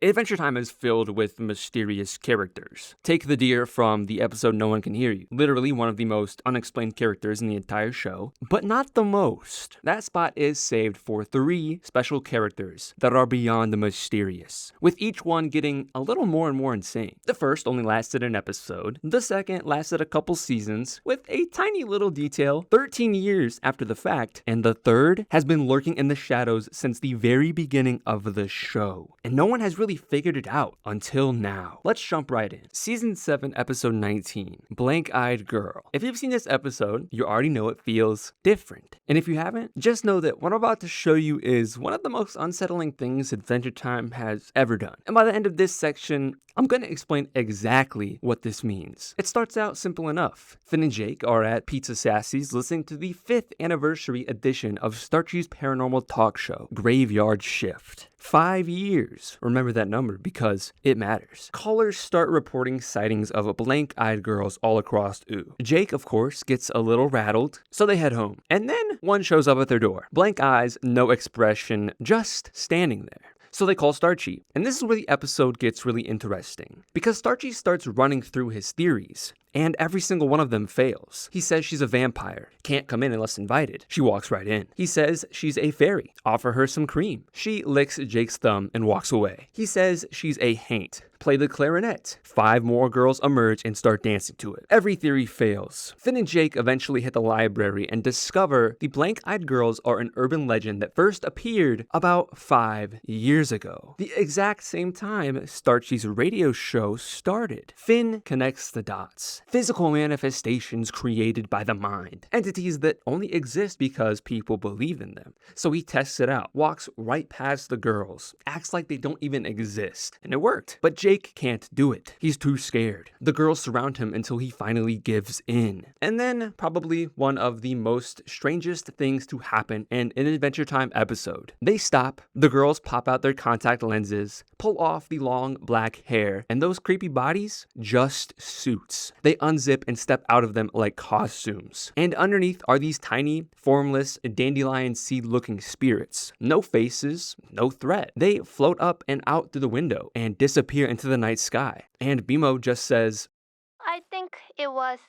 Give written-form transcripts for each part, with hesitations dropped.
Adventure Time is filled with mysterious characters. Take the deer from the episode No One Can Hear You, literally one of the most unexplained characters in the entire show, but not the most. That spot is saved for 3 special characters that are beyond the mysterious, with each one getting a little more and more insane. The first only lasted an episode, the second lasted a couple seasons, with a tiny little detail 13 years after the fact, and the third has been lurking in the shadows since the very beginning of the show, and no one has really figured it out until now. Let's jump right in. Season 7, episode 19, Blank-Eyed Girl. If you've seen this episode, you already know it feels different. And if you haven't, just know that what I'm about to show you is one of the most unsettling things Adventure Time has ever done. And by the end of this section, I'm going to explain exactly what this means. It starts out simple enough. Finn and Jake are at Pizza Sassy's listening to the 5th anniversary edition of Starchy's paranormal talk show, Graveyard Shift. 5 years. Remember that number because it matters. Callers start reporting sightings of blank-eyed girls all across Ooh. Jake, of course, gets a little rattled, so they head home. And then one shows up at their door. Blank eyes, no expression, just standing there. So they call Starchy. And this is where the episode gets really interesting, because Starchy starts running through his theories, and every single one of them fails. He says she's a vampire, can't come in unless invited. She walks right in. He says she's a fairy, offer her some cream. She licks Jake's thumb and walks away. He says she's a haint, play the clarinet. 5 more girls emerge and start dancing to it. Every theory fails. Finn and Jake eventually hit the library and discover the blank-eyed girls are an urban legend that first appeared about 5 years ago, the exact same time Starchy's radio show started. Finn connects the dots. Physical manifestations created by the mind. Entities that only exist because people believe in them. So he tests it out, walks right past the girls, acts like they don't even exist. And it worked. But Jake can't do it. He's too scared. The girls surround him until he finally gives in. And then, probably one of the most strangest things to happen in an Adventure Time episode. They stop, the girls pop out their contact lenses, pull off the long black hair, and those creepy bodies, just suits. They unzip and step out of them like costumes. And underneath are these tiny, formless, dandelion seed-looking spirits. No faces, no threat. They float up and out through the window and disappear into the night sky. And Bimo just says, I think it was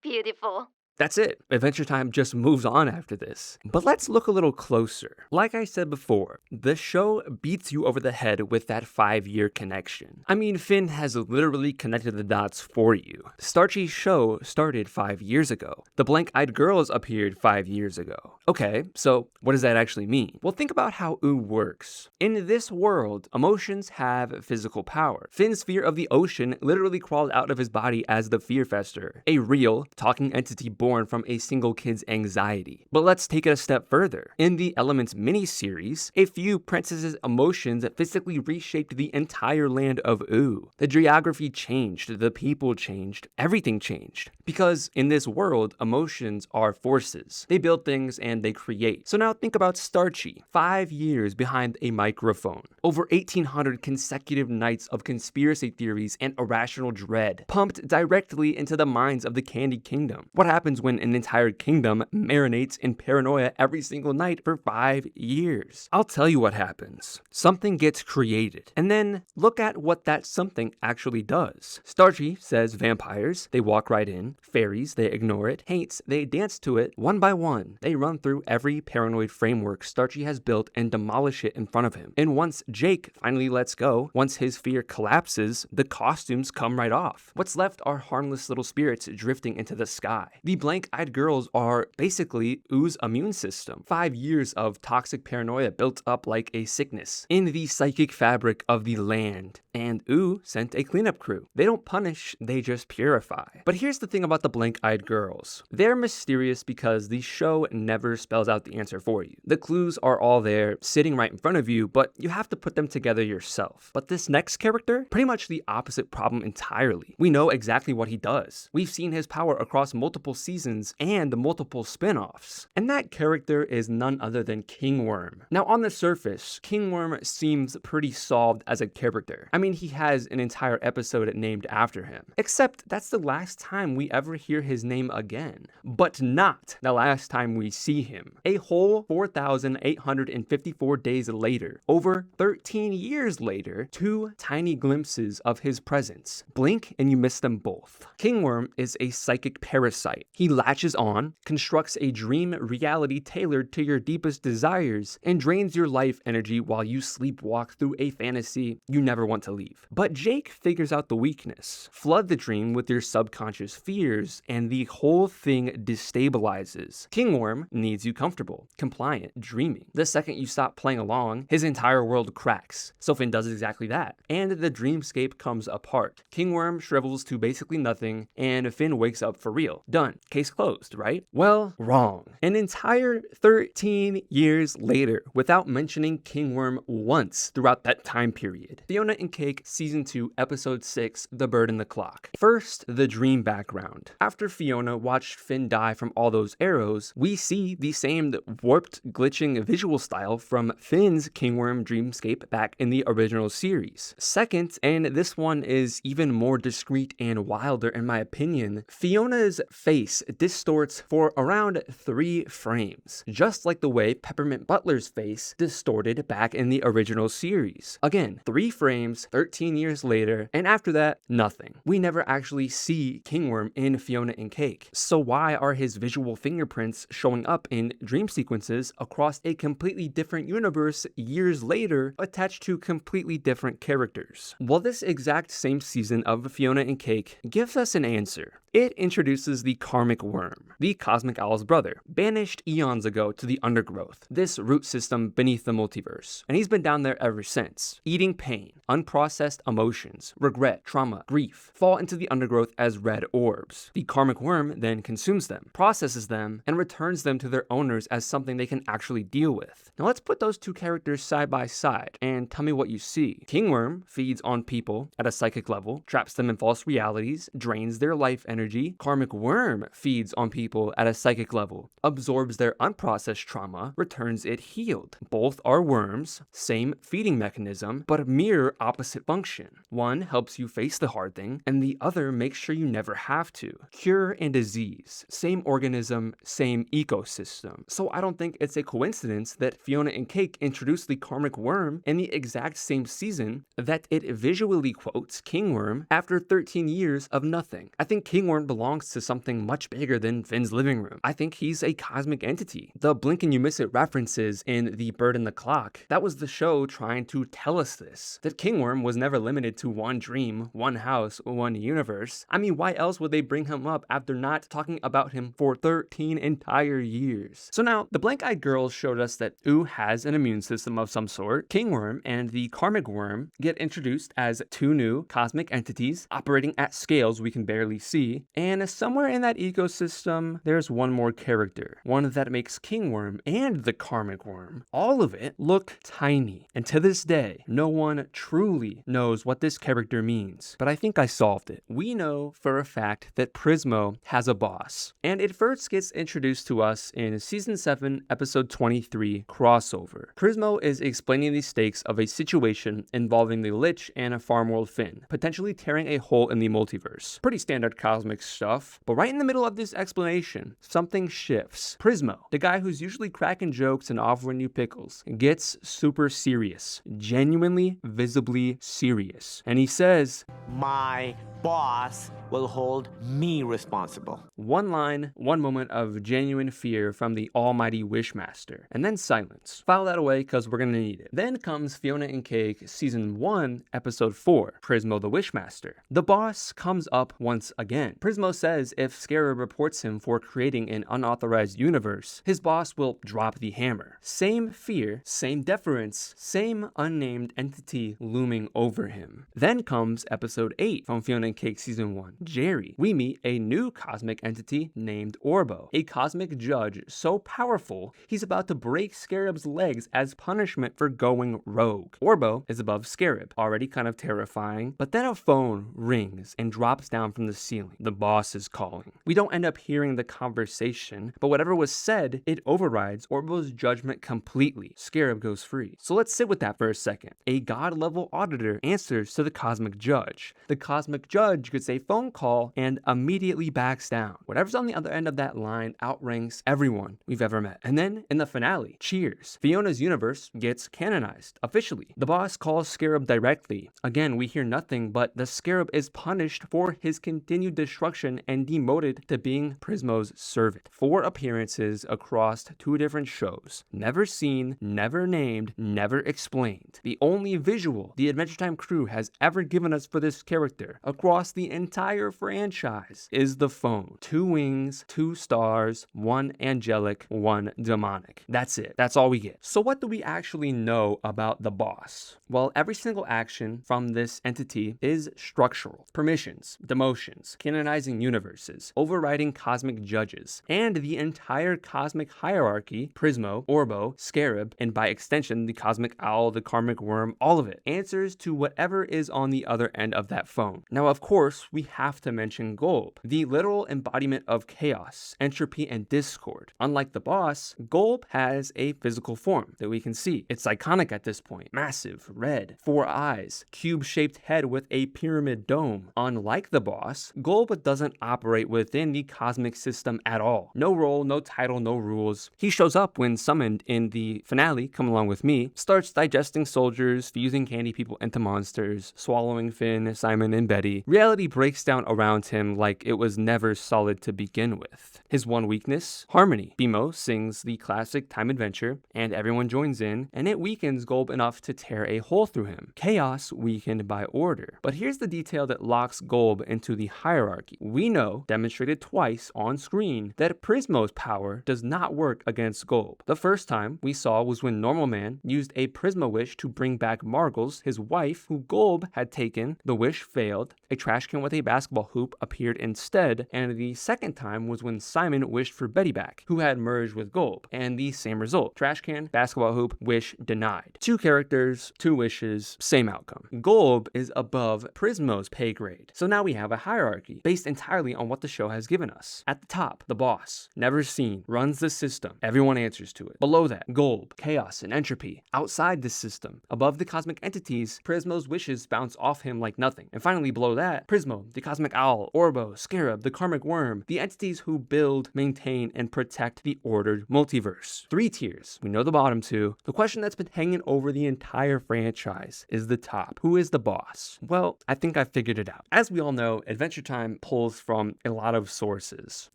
beautiful. That's it. Adventure Time just moves on after this. But let's look a little closer. Like I said before, the show beats you over the head with that 5-year connection. I mean, Finn has literally connected the dots for you. Starchy's show started 5 years ago. The Blank-Eyed Girls appeared 5 years ago. Okay, so what does that actually mean? Well, think about how Ooh works. In this world, emotions have physical power. Finn's fear of the ocean literally crawled out of his body as the Fear Fester, a real, talking entity born from a single kid's anxiety. But let's take it a step further. In the Elements mini-series, a few princesses' emotions physically reshaped the entire land of Ooh. The geography changed, the people changed, everything changed. Because in this world, emotions are forces. They build things and they create. So now think about Starchy. 5 years behind a microphone. Over 1,800 consecutive nights of conspiracy theories and irrational dread, pumped directly into the minds of the Candy Kingdom. What happens when an entire kingdom marinates in paranoia every single night for 5 years? I'll tell you what happens. Something gets created. And then look at what that something actually does. Starchy says vampires, they walk right in. Fairies, they ignore it. Haints, they dance to it. One by one, they run through every paranoid framework Starchy has built and demolish it in front of him. And once Jake finally lets go, once his fear collapses, the costumes come right off. What's left are harmless little spirits drifting into the sky. The blank-eyed girls are basically Ooh's immune system. 5 years of toxic paranoia built up like a sickness in the psychic fabric of the land. And Ooh sent a cleanup crew. They don't punish, they just purify. But here's the thing about the blank-eyed girls. They're mysterious because the show never spells out the answer for you. The clues are all there, sitting right in front of you, but you have to put them together yourself. But this next character, pretty much the opposite problem entirely. We know exactly what he does. We've seen his power across multiple seasons and multiple spin-offs. And that character is none other than Kingworm. Now on the surface, Kingworm seems pretty solved as a character. I mean, he has an entire episode named after him. Except that's the last time we we ever hear his name again. But not the last time we see him. A whole 4,854 days later, over 13 years later, 2 tiny glimpses of his presence. Blink and you miss them both. Kingworm is a psychic parasite. He latches on, constructs a dream reality tailored to your deepest desires, and drains your life energy while you sleepwalk through a fantasy you never want to leave. But Jake figures out the weakness. Flood the dream with your subconscious fears, and the whole thing destabilizes. Kingworm needs you comfortable, compliant, dreaming. The second you stop playing along, his entire world cracks. So Finn does exactly that, and the dreamscape comes apart. Kingworm shrivels to basically nothing, and Finn wakes up for real. Done. Case closed, right? Well, wrong. An entire 13 years later, without mentioning Kingworm once throughout that time period. Fionna and Cake Season 2, Episode 6, The Bird and the Clock. First, the dream background. After Fionna watched Finn die from all those arrows, we see the same warped, glitching visual style from Finn's Kingworm dreamscape back in the original series. Second, and this one is even more discreet and wilder in my opinion, Fionna's face distorts for around 3 frames, just like the way Peppermint Butler's face distorted back in the original series. Again, 3 frames, 13 years later, and after that, nothing. We never actually see Kingworm in Fionna and Cake. So why are his visual fingerprints showing up in dream sequences across a completely different universe years later, attached to completely different characters? Well, this exact same season of Fionna and Cake gives us an answer. It introduces the karmic worm, the cosmic owl's brother, banished eons ago to the undergrowth, this root system beneath the multiverse. And he's been down there ever since, eating pain, unprocessed emotions, regret, trauma, grief, fall into the undergrowth as red orbs. The karmic worm then consumes them, processes them, and returns them to their owners as something they can actually deal with. Now let's put those 2 characters side by side, and tell me what you see. Kingworm feeds on people at a psychic level, traps them in false realities, drains their life energy. Karmic worm feeds on people at a psychic level, absorbs their unprocessed trauma, returns it healed. Both are worms, same feeding mechanism, but mirror opposite function. One helps you face the hard thing, and the other makes sure you never have to. Cure and disease, same organism, same ecosystem. So I don't think it's a coincidence that Fionna and Cake introduced the karmic worm in the exact same season that it visually quotes Kingworm after 13 years of nothing. I think Kingworm belongs to something much bigger than Finn's living room. I think he's a cosmic entity. The blink and you miss it references in The Bird and the Clock, that was the show trying to tell us this, that Kingworm was never limited to one dream, one house, one universe. I mean, why else would they bring him up after not talking about him for 13 entire years? So now, the blank-eyed girls showed us that Ooh has an immune system of some sort. Kingworm and the karmic worm get introduced as 2 new cosmic entities operating at scales we can barely see, and somewhere in that ecosystem, there's one more character, one that makes Kingworm and the karmic worm, all of it, look tiny. And to this day, no one truly knows what this character means, but I think I solved it. We know for a fact that Prismo has a boss, and it first gets introduced to us in Season 7, Episode 23, Crossover. Prismo is explaining the stakes of a situation involving the Lich and a Farmworld Finn, potentially tearing a hole in the multiverse. Pretty standard cosmic stuff, but right in the middle of this explanation, something shifts. Prismo, the guy who's usually cracking jokes and offering you pickles, gets super serious, genuinely, visibly serious. And he says, "My boss will hold me responsible." One line, one moment of genuine fear from the almighty Wishmaster, and then silence. File that away because we're gonna need it. Then comes Fionna and Cake Season 1, Episode 4, Prismo the Wishmaster. The boss comes up once again. Prismo says if Scarab reports him for creating an unauthorized universe, his boss will drop the hammer. Same fear, same deference, same unnamed entity looming over him. Then comes Episode 8 from Fionna and Cake Season 1, Jerry. We meet a new cosmic entity named Orbo, a cosmic judge so powerful he's about to break Scarab's legs as punishment for going rogue. Orbo is above Scarab, already kind of terrifying, but then a phone rings and drops down from the ceiling. The boss is calling. We don't end up hearing the conversation, but whatever was said, it overrides Orbo's judgment completely. Scarab goes free. So let's sit with that for a second. A god-level auditor answers to the cosmic judge. The cosmic judge judge gets a phone call and immediately backs down. Whatever's on the other end of that line outranks everyone we've ever met. And then in the finale, cheers, Fiona's universe gets canonized officially. The boss calls Scarab directly. Again, we hear nothing, but the Scarab is punished for his continued destruction and demoted to being Prismo's servant. 4 appearances across 2 different shows. Never seen, never named, never explained. The only visual the Adventure Time crew has ever given us for this character across the entire franchise is the phone. 2 wings, 2 stars, 1 angelic, 1 demonic. That's it. That's all we get. So what do we actually know about the boss? Well, every single action from this entity is structural. Permissions, demotions, canonizing universes, overriding cosmic judges, and the entire cosmic hierarchy, Prismo, Orbo, Scarab, and by extension the cosmic owl, the karmic worm, all of it, answers to whatever is on the other end of that phone. Now, of course, we have to mention Golb, the literal embodiment of chaos, entropy, and discord. Unlike the boss, Golb has a physical form that we can see. It's iconic at this point. Massive, red, 4 eyes, cube-shaped head with a pyramid dome. Unlike the boss, Golb doesn't operate within the cosmic system at all. No role, no title, no rules. He shows up when summoned in the finale, Come Along With Me, starts digesting soldiers, fusing candy people into monsters, swallowing Finn, Simon, and Betty. Reality breaks down around him like it was never solid to begin with. His one weakness? Harmony. Bimo sings the classic Time Adventure, and everyone joins in, and it weakens Golb enough to tear a hole through him. Chaos weakened by order. But here's the detail that locks Golb into the hierarchy. We know, demonstrated twice on screen, that Prismo's power does not work against Golb. The first time we saw was when Normal Man used a Prismo wish to bring back Margles, his wife, who Golb had taken. The wish failed. A trash can with a basketball hoop appeared instead, and the second time was when Simon wished for Betty back, who had merged with Golb, and the same result. Trash can, basketball hoop, wish denied. 2 characters, 2 wishes, same outcome. Golb is above Prismo's pay grade. So now we have a hierarchy based entirely on what the show has given us. At the top, the boss, never seen, runs the system. Everyone answers to it. Below that, Golb, chaos, and entropy. Outside this system, above the cosmic entities, Prismo's wishes bounce off him like nothing. And finally, below that, Prismo, the cosmic owl, Orbo, Scarab, the karmic worm, the entities who build, maintain, and protect the ordered multiverse. 3 tiers. We know the bottom 2. The question that's been hanging over the entire franchise is the top. Who is the boss? Well, I think I figured it out. As we all know, Adventure Time pulls from a lot of sources.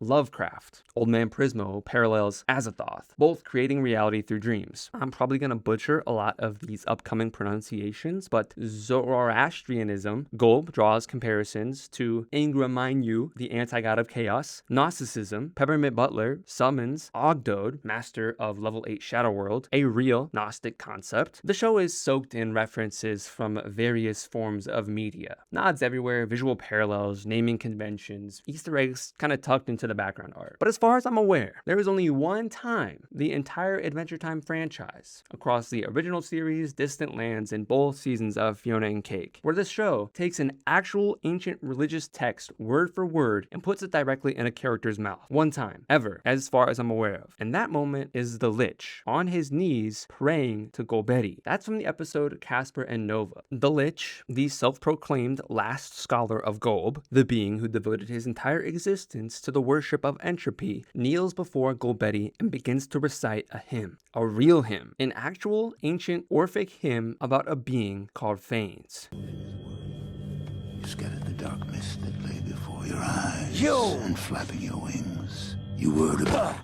Lovecraft, Old Man Prismo parallels Azathoth, both creating reality through dreams. I'm probably going to butcher a lot of these upcoming pronunciations, but Zoroastrianism, Golb draws comparisons to Ingraminyu, the anti-god of chaos. Gnosticism, Peppermint Butler summons Ogdode, master of level 8 Shadow World, a real Gnostic concept. The show is soaked in references from various forms of media. Nods everywhere, visual parallels, naming conventions, Easter eggs kind of tucked into the background art. But as far as I'm aware, there is only one time the entire Adventure Time franchise, across the original series, Distant Lands, and both seasons of Fionna and Cake, where this show takes an actual ancient religious text word for word and puts it directly in a character's mouth. One time, ever, as far as I'm aware of. And that moment is the Lich, on his knees, praying to Golbetti. That's from the episode Casper and Nova. The Lich, the self-proclaimed last scholar of Golb, the being who devoted his entire existence to the worship of entropy, kneels before Golbetti and begins to recite a hymn. A real hymn. An actual ancient Orphic hymn about a being called Phanes. You scattered the dark mist that lay before your eyes. You! And flapping your wings, you whirred about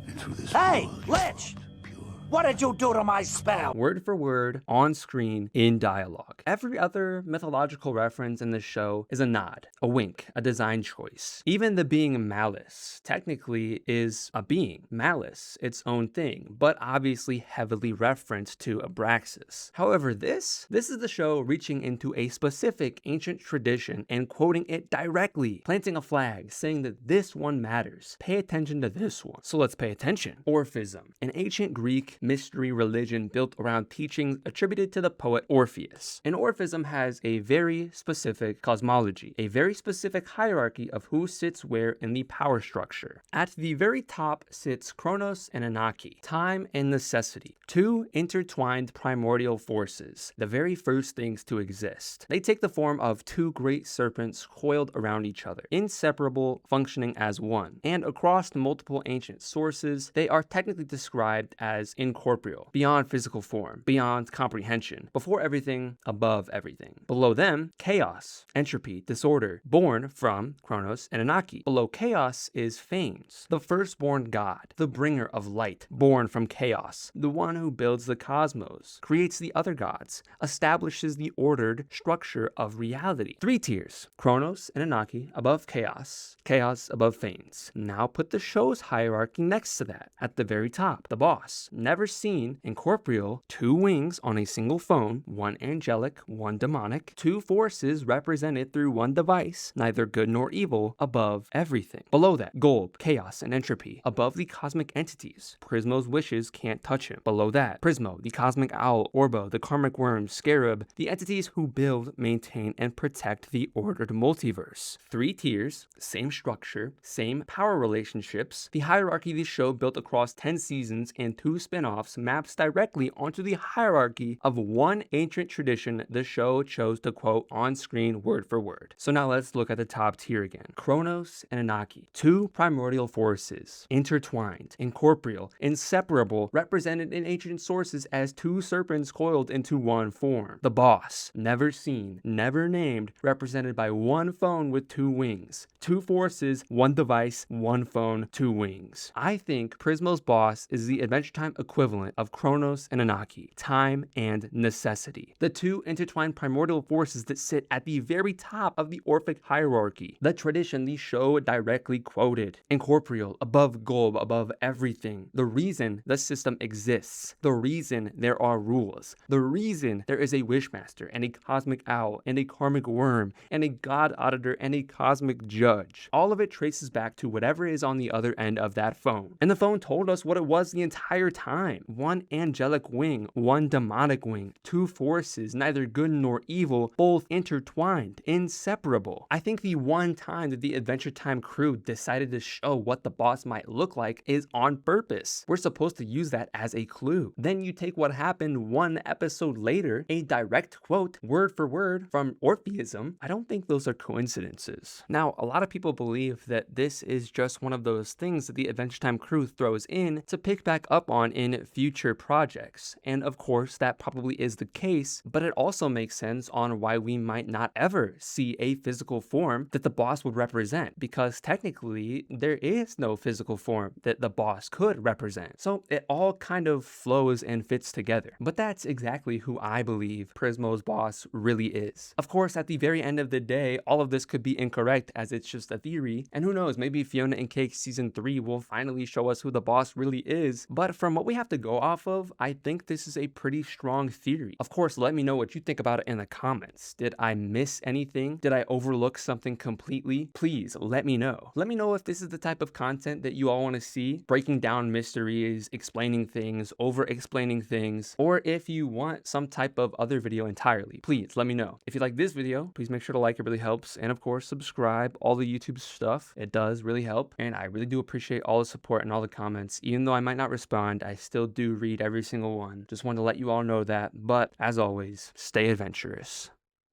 and through this Hey, world. Lich! Pure. What did you do to my spell? Word for word, on screen, in dialogue. Every other mythological reference in the show is a nod, a wink, a design choice. Even the being Malice technically is a being. Malice, its own thing, but obviously heavily referenced to Abraxas. However, this is the show reaching into a specific ancient tradition and quoting it directly, planting a flag, saying that this one matters. Pay attention to this one. So let's pay attention. Orphism, an ancient Greek mystery religion built around teachings attributed to the poet Orpheus. And Orphism has a very specific cosmology, a very specific hierarchy of who sits where in the power structure. At the very top sits Kronos and Anarchy, time and necessity, two intertwined primordial forces, the very first things to exist. They take the form of two great serpents coiled around each other, inseparable, functioning as one. And across multiple ancient sources, they are technically described as incorporeal, beyond physical form, beyond comprehension, before everything, above everything. Below them, chaos, entropy, disorder, born from Kronos and Anarchy. Below chaos is Phanes, the firstborn god, the bringer of light, born from chaos, the one who builds the cosmos, creates the other gods, establishes the ordered structure of reality. Three tiers: Kronos and Anarchy above chaos, chaos above Phanes. Now put the show's hierarchy next to that. At the very top, the boss, never seen, incorporeal, two wings on a single phone, one angelic, one demonic, two forces represented through one device, neither good nor evil, above everything. Below that, Golb, chaos and entropy, above the cosmic entities. Prismo's wishes can't touch him. Below that, Prismo, the cosmic owl, Orbo, the karmic worm, Scarab, the entities who build, maintain, and protect the ordered multiverse. Three tiers, same structure, same power relationships. The hierarchy the show built across 10 seasons and 2 spin-offs maps directly onto the hierarchy of one ancient tradition the show chose to quote on screen word for word. So now let's look at the top tier again. Kronos and Anarchy, two primordial forces, intertwined, incorporeal, inseparable, represented in ancient sources as two serpents coiled into one form. The boss, never seen, never named, represented by one phone with two wings. Two forces, one device, one phone, two wings. I think Prismo's boss is the Adventure Time equivalent of Kronos and Anarchy, time and necessity. The two intertwined primordial forces that sit at the very top of the Orphic hierarchy. The tradition the show directly quoted. Incorporeal, above Golb, above everything. The reason the system exists. The reason there are rules. The reason there is a wishmaster and a cosmic owl and a karmic worm and a god auditor and a cosmic judge. All of it traces back to whatever is on the other end of that phone. And the phone told us what it was the entire time. One angelic wing, one demonic wing, two forces, neither good nor evil, both intertwined, inseparable. I think the one time that the Adventure Time crew decided to show what the boss might look like is on purpose. We're supposed to use that as a clue. Then you take what happened one episode later, a direct quote, word for word, from Orpheism. I don't think those are coincidences. Now, a lot of people believe that this is just one of those things that the Adventure Time crew throws in to pick back up on in future projects. And of course, that probably is the case, but it also makes sense on why we might not ever see a physical form that the boss would represent, because technically there is no physical form that the boss could represent. So it all kind of flows and fits together. But that's exactly who I believe Prismo's boss really is. Of course, at the very end of the day, all of this could be incorrect as it's just a theory, and who knows, maybe Fionna and Cake Season 3 will finally show us who the boss really is. But from what we have to go off of, I think this is a pretty strong theory. Of course, let me know what you think about it in the comments. Did I miss anything? Did I overlook something completely? Please let me know. Let me know if this is the type of content that you all want to see, breaking down mysteries, explaining things, over-explaining things, or if you want some type of other video entirely. Please let me know. If you like this video, please make sure to like, it really helps, and of course subscribe, all the YouTube stuff, it does really help, and I really do appreciate all the support and all the comments. Even though I might not respond, I still do read every single one. Just wanted to let you all know that, but as always, stay adventurous.